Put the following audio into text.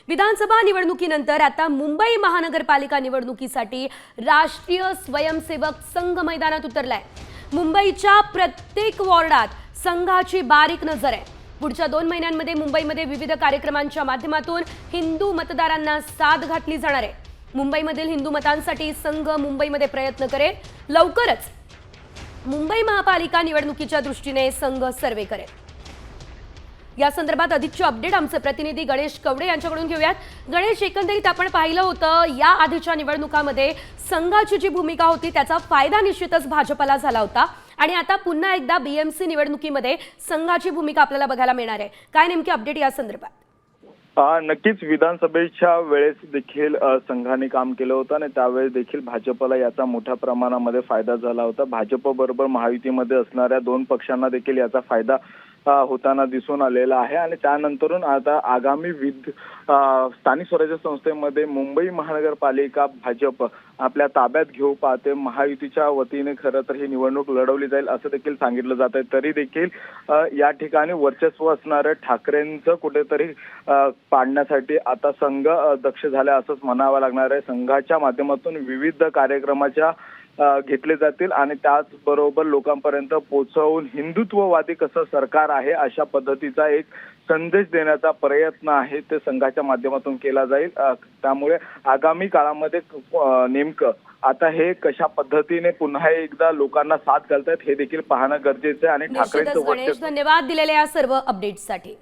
विधानसभा निवडणुकीनंतर आता मुंबई महानगरपालिका निवडणुकीसाठी राष्ट्रीय स्वयंसेवक संघ मैदानात उतरलाय। मुंबईच्या प्रत्येक वॉर्डात संघाची बारीक नजर आहे। पुढच्या 2 महिन्यांमध्ये मुंबईमध्ये विविध कार्यक्रमांच्या माध्यमातून हिंदू मतदारांना साथ घातली जाणार आहे। मुंबईमधील हिंदू मतांसाठी संघ मुंबईमध्ये प्रयत्न करेल। लवकरच मुंबई महापालिका निवडणुकीच्या दृष्टीने संघ सर्वे करेल। या संदर्भात अधिकचे अपडेट आमचे प्रतिनिधी गणेश कवडे यांच्याकडून घेऊयात। गणेश, एकंदरीत आपण पाहिलं होतं या आधीच्या निवडणुकांमध्ये संघाची जी भूमिका होती त्याचा फायदा निश्चितच भाजपला झाला होता आणि आता पुन्हा एकदा बीएमसी निवडणुकीमध्ये संघाची भूमिका आपल्याला बघायला मिळणार आहे। काय नेमके अपडेट या संदर्भात? नक्कीच विधानसभेच्या वेळेस देखील संघाने काम केलं होतं आणि त्यावेळेस देखील भाजपला याचा मोठ्या प्रमाणामध्ये फायदा झाला होता। भाजप बरोबर महायुतीमध्ये असणाऱ्या 2 पक्षांना देखील याचा फायदा होताना दिसून आलेला आहे आणि त्यानंतरून आता आगामी स्थानिक स्वराज्य संस्थेमध्ये मुंबई महानगरपालिका भाजप आपल्या ताब्यात घेऊ पाहते। महायुतीच्या वतीने खरं तर ही निवडणूक लढवली जाईल असं देखील सांगितलं जात आहे। तरी देखील या ठिकाणी वर्चस्व असणाऱ्या ठाकरेंचं कुठेतरी पाडण्यासाठी आता संघ दक्ष झाला असंच म्हणावं लागणार आहे। संघाच्या माध्यमातून विविध कार्यक्रमाच्या घेतले जातील आणि त्याचबरोबर लोकांपर्यंत पोहोचवून हिंदुत्ववादी कसं सरकार आहे अशा पद्धतीचा एक संदेश देण्याचा प्रयत्न आहे ते संघाच्या माध्यमातून केला जाईल। त्यामुळे आगामी काळामध्ये नेमकं आता हे कशा पद्धतीने पुन्हा एकदा लोकांना साथ घालतायत हे देखील पाहणं गरजेचं आहे आणि ठाकरेंचं धन्यवाद दिलेल्या या सर्व अपडेट्ससाठी।